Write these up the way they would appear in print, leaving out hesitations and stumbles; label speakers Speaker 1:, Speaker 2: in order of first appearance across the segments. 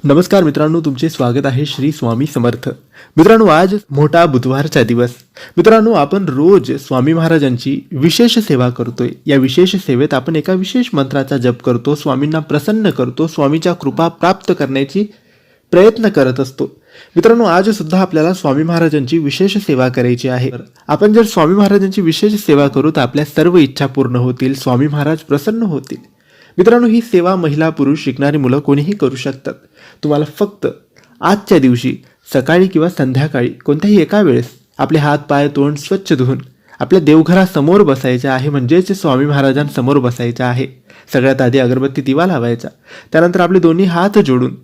Speaker 1: नमस्कार मित्रांनो, तुमचे स्वागत आहे श्री स्वामी समर्थ. मित्रांनो, आज मोठा बुधवारचा दिवस. मित्रांनो, आपण रोज स्वामी महाराजांची विशेष सेवा करतोय. या विशेष सेवेत आपण एका विशेष मंत्राचा जप करतो, स्वामींना प्रसन्न करतो, स्वामीच्या कृपा प्राप्त करण्याची प्रयत्न करत असतो. मित्रांनो, आज सुद्धा आपल्याला स्वामी महाराजांची विशेष सेवा करायची आहे. आपण जर स्वामी महाराजांची विशेष सेवा करू तर आपल्या सर्व इच्छा पूर्ण होतील, स्वामी महाराज प्रसन्न होतील. मित्रांनो, ही सेवा महिला पुरुष शिकणारी मुलं कोणीही करू शकतात. तुम्हाला फक्त आजच्या दिवशी सकाळी किंवा संध्याकाळी कोणत्याही एका वेळेस आपले हात पाय तोंड स्वच्छ धुवून आपल्या देवघरासमोर बसायचे आहे, म्हणजेच स्वामी महाराजांसमोर बसायचे आहे. सगळ्यात आधी अगरबत्ती दिवा लावायचा. त्यानंतर आपले दोन्ही हात जोडून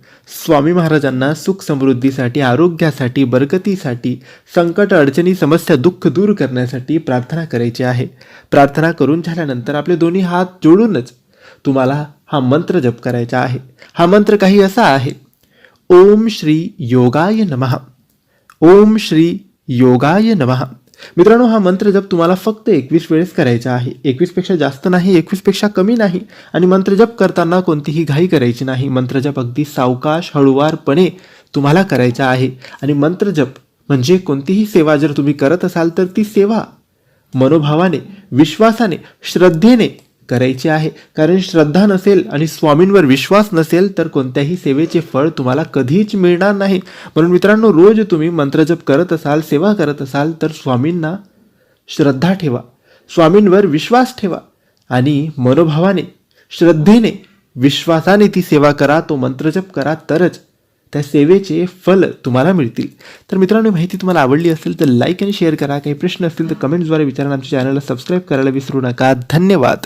Speaker 1: स्वामी महाराजांना सुख समृद्धीसाठी, आरोग्यासाठी, बरकतीसाठी, संकट अडचणी समस्या दुःख दूर करण्यासाठी प्रार्थना करायची आहे. प्रार्थना करून झाल्यानंतर आपले दोन्ही हात जोडूनच तुम्हाला हा मंत्र जप करायचा आहे. हा मंत्र काही असा आहे: ओम श्री योगाय नमः, ओम श्री योगाय नमः. मित्रांनो, हा मंत्र जप तुम्हाला फक्त 21 वेळेस करायचा आहे. 21 पेक्षा जास्त नाही, 21 पेक्षा कमी नाही. आणि मंत्र जप करताना कोणतीही घाई करायची नाही. मंत्र जप अगदी सावकाश हळूवारपणे तुम्हाला करायचा आहे. आणि मंत्र जप म्हणजे कोणतीही सेवा जर तुम्ही करत असाल तर ती सेवा मनोभावाने, विश्वासाने, श्रद्धेने करायची आहे. कारण श्रद्धा नसेल आणि स्वामींवर विश्वास नसेल तर कोणत्याही सेवेचे फळ तुम्हाला कधीच मिळणार नाही. म्हणून मित्रांनो, रोज तुम्ही मंत्रजप करत असाल, सेवा करत असाल तर स्वामींना श्रद्धा ठेवा, स्वामींवर विश्वास ठेवा आणि मनोभावाने, श्रद्धेने, विश्वासाने ती सेवा करा, तो मंत्रजप करा, तरच त्या सेवेचे फल तुम्हाला मिळतील. तर मित्रांनो, माहिती तुम्हाला आवडली असेल तर लाईक आणि शेअर करा. काही प्रश्न असतील तर कमेंट्सद्वारे विचारा. आमच्या चॅनलला सबस्क्राईब करायला विसरू नका. धन्यवाद.